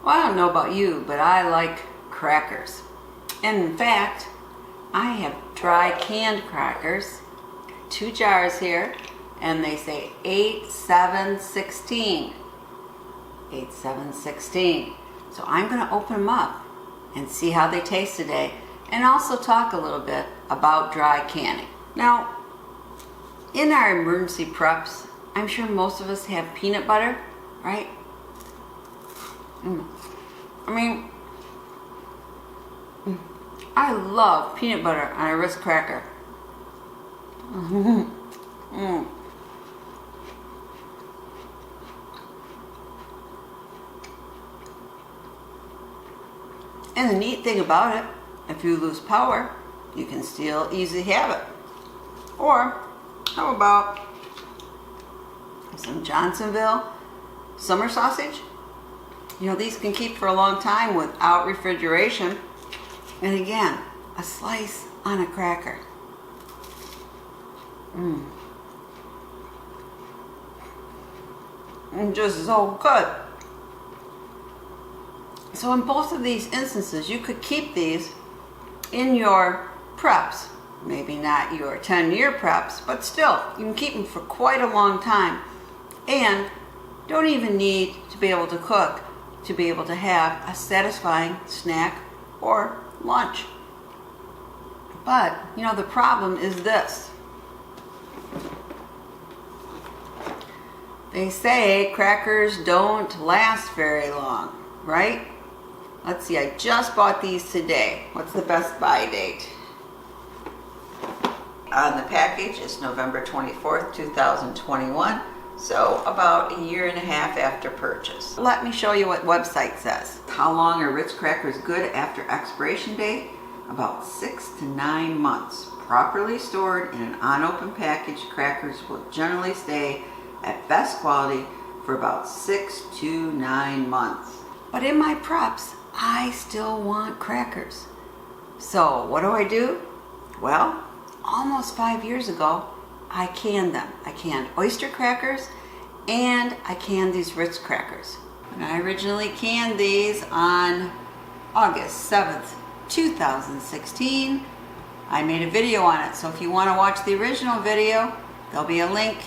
Well, I don't know about you, but I like crackers. And in fact, I have dry canned crackers, 2 jars here, and they say 8, 7, 16. 8, 7, 16. So I'm going to open them up and see how they taste today, and also talk a little bit about dry canning. Now, in our emergency preps, I'm sure most of us have peanut butter, right? I mean, I love peanut butter on a Ritz cracker. And the neat thing about it, if you lose power, you can still easily have it. Or, how about some Johnsonville summer sausage? You know, these can keep for a long time without refrigeration. And again, a slice on a cracker. And just so good. So in both of these instances, you could keep these in your preps. Maybe not your 10-year preps, but still, you can keep them for quite a long time. And don't even need to be able to cook to be able to have a satisfying snack or lunch. But, you know, the problem is this. They say crackers don't last very long, right? Let's see, I just bought these today. What's the best buy date? On the package is November 24th, 2021. So about a year and a half after purchase. Let me show you what website says. How long are Ritz crackers good after expiration date? About 6 to 9 months. Properly stored in an unopened package, crackers will generally stay at best quality for about 6 to 9 months. But in my preps, I still want crackers. So what do? Well, almost 5 years ago, I canned them. I canned oyster crackers and I canned these Ritz crackers. And I originally canned these on August 7th, 2016. I made a video on it, so if you want to watch the original video, there'll be a link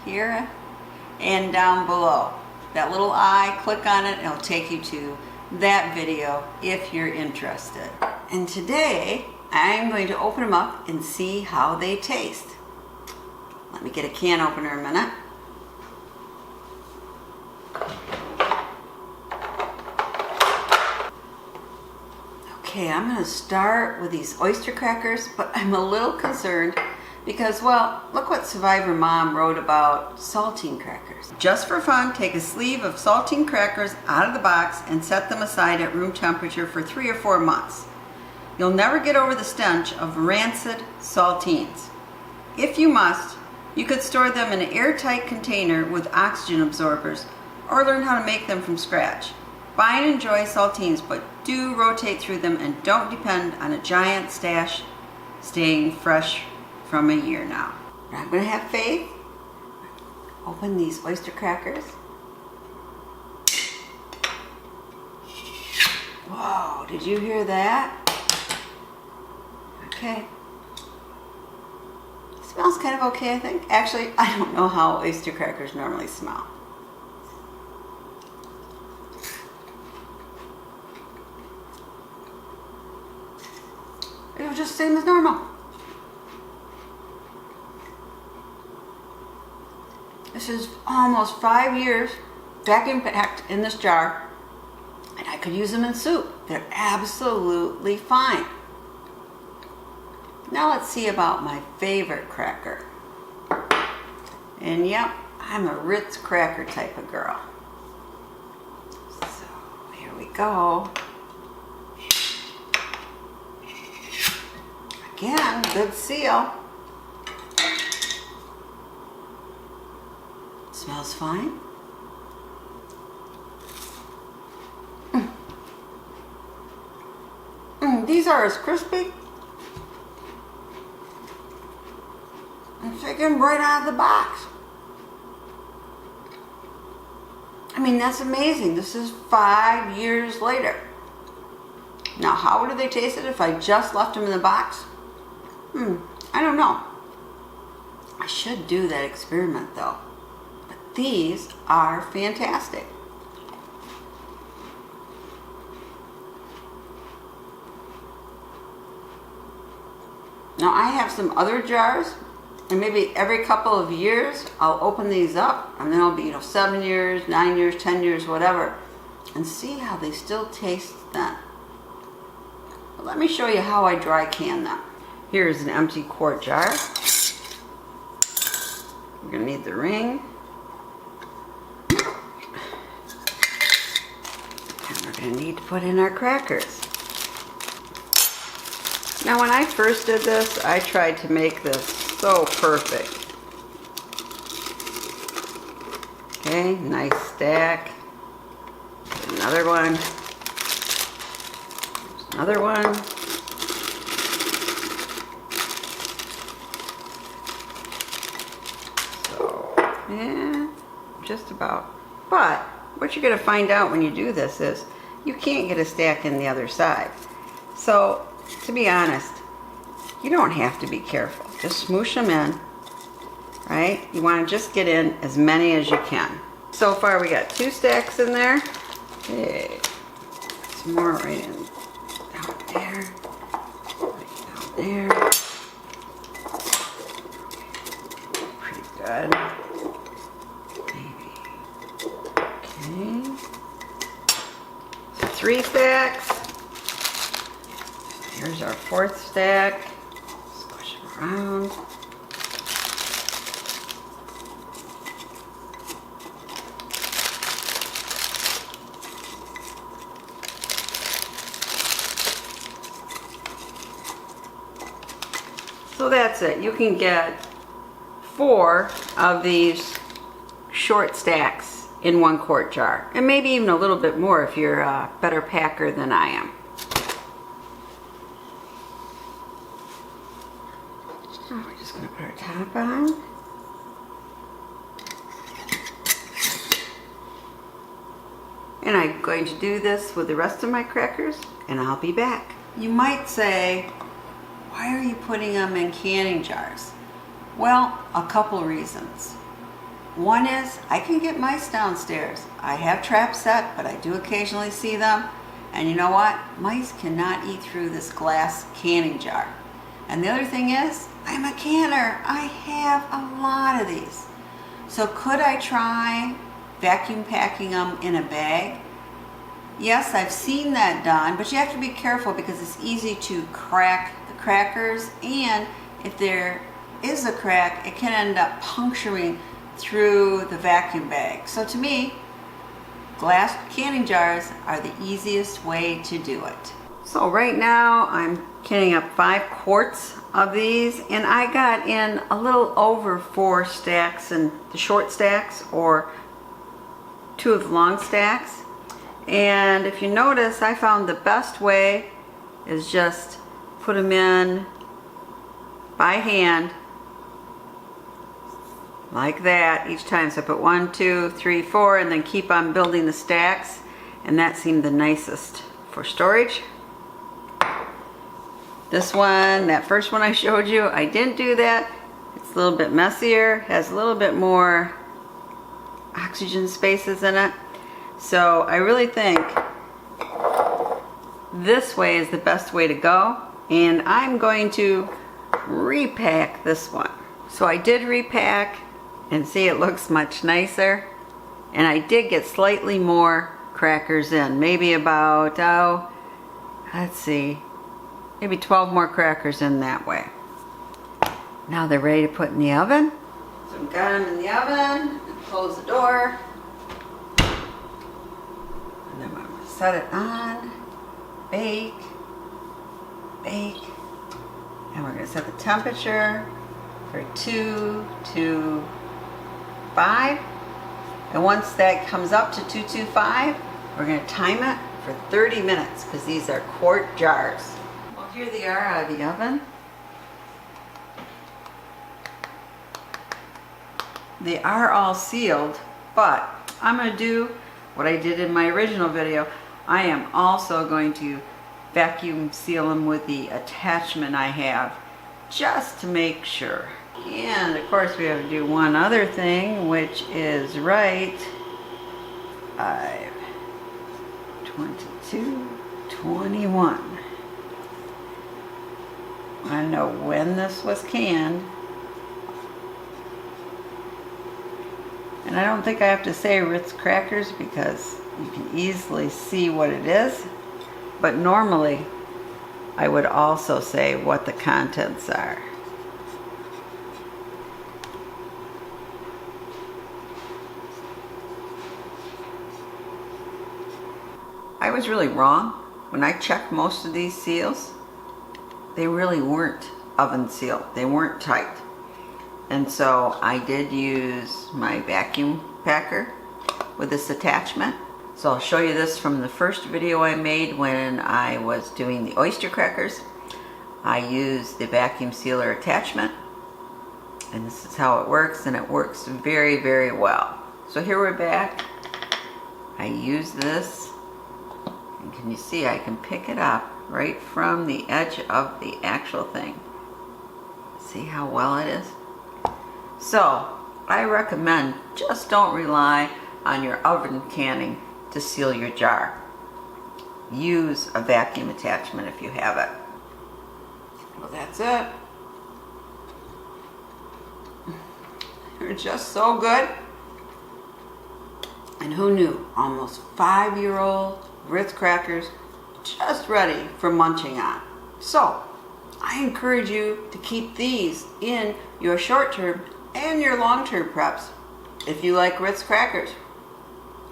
here and down below. That little eye, click on it, and it'll take you to that video if you're interested. And today, I'm going to open them up and see how they taste. Let me get a can opener a minute. Okay, I'm going to start with these oyster crackers, but I'm a little concerned because, well, look what Survivor Mom wrote about saltine crackers. Just for fun, take a sleeve of saltine crackers out of the box and set them aside at room temperature for 3 or 4 months. You'll never get over the stench of rancid saltines. If you must, you could store them in an airtight container with oxygen absorbers or learn how to make them from scratch. Buy and enjoy saltines, but do rotate through them and don't depend on a giant stash staying fresh from a year now. I'm going to have faith. Open these oyster crackers. Whoa, did you hear that? Okay. Smells kind of okay, I think. Actually, I don't know how oyster crackers normally smell. It was just the same as normal. This is almost 5 years vacuum packed in this jar, and I could use them in soup. They're absolutely fine. Now let's see about my favorite cracker. And yep, I'm a Ritz cracker type of girl. So here we go. Again, good seal. Smells fine. These are as crispy and chicken right out of the box. I mean, that's amazing. This is 5 years later. Now, how do they taste it if I just left them in the box? I don't know. I should do that experiment though. But these are fantastic. Now I have some other jars, and maybe every couple of years I'll open these up, and then I'll be, 7 years, 9 years, 10 years, whatever, and see how they still taste then. But let me show you how I dry can them. Here's an empty quart jar. We're gonna need the ring. And we're gonna need to put in our crackers. Now when I first did this, I tried to make this so perfect. Okay, nice stack. Another one. Another one. So, yeah, just about. But what you're going to find out when you do this is you can't get a stack in the other side. So, to be honest, you don't have to be careful. Just smoosh them in, right? You want to just get in as many as you can. So far we got 2 stacks in there. Okay, some more right in down there, right down there. Pretty good. Maybe. Okay. So 3 stacks. Here's our 4th stack. Squish them around. So that's it. You can get 4 of these short stacks in 1 quart jar. And maybe even a little bit more if you're a better packer than I am. Now we're just going to put our top on. And I'm going to do this with the rest of my crackers, and I'll be back. You might say, why are you putting them in canning jars? Well, a couple reasons. One is I can get mice downstairs. I have traps set, but I do occasionally see them. And you know what? Mice cannot eat through this glass canning jar. And the other thing is, I'm a canner. I have a lot of these. So could I try vacuum packing them in a bag? Yes, I've seen that done, but you have to be careful because it's easy to crack the crackers, and if there is a crack, it can end up puncturing through the vacuum bag. So to me, glass canning jars are the easiest way to do it. So right now I'm canning up 5 quarts of these, and I got in a little over 4 stacks in the short stacks, or 2 of the long stacks. And if you notice, I found the best way is just put them in by hand like that each time. So I put 1, 2, 3, 4, and then keep on building the stacks, and that seemed the nicest for storage. This one, that first one I showed you, I didn't do that. It's a little bit messier, has a little bit more oxygen spaces in it. So I really think this way is the best way to go, and I'm going to repack this one. So I did repack, and see, it looks much nicer, and I did get slightly more crackers in, maybe about, let's see, maybe 12 more crackers in that way. Now they're ready to put in the oven. So I've got them in the oven, and close the door, and then I'm going to set it on, bake, bake, and we're going to set the temperature for 225, and once that comes up to 225, we're going to time it for 30 minutes because these are quart jars. Well, here they are out of the oven. They are all sealed, but I'm going to do what I did in my original video, I am also going to vacuum seal them with the attachment I have, just to make sure. And of course we have to do one other thing, which is write 5, 22, 21. I know when this was canned. And I don't think I have to say Ritz crackers because you can easily see what it is. But normally I would also say what the contents are. I was really wrong. When I checked most of these seals, they really weren't oven sealed. They weren't tight. And so I did use my vacuum packer with this attachment. So I'll show you this from the first video I made when I was doing the oyster crackers. I used the vacuum sealer attachment, and this is how it works, and it works very, very well. So here we're back. I use this, and can you see I can pick it up right from the edge of the actual thing. See how well it is? So I recommend just don't rely on your oven canning to seal your jar. Use a vacuum attachment if you have it. Well, that's it. They're just so good. And who knew? Almost 5-year-old Ritz crackers just ready for munching on. So I encourage you to keep these in your short-term and your long-term preps if you like Ritz crackers.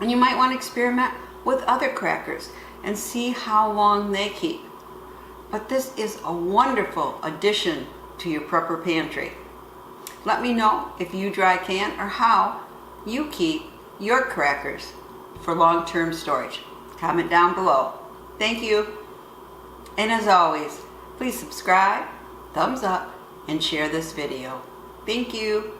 And you might want to experiment with other crackers and see how long they keep. But this is a wonderful addition to your prepper pantry. Let me know if you dry can or how you keep your crackers for long-term storage. Comment down below. Thank you. And as always, please subscribe, thumbs up, and share this video. Thank you.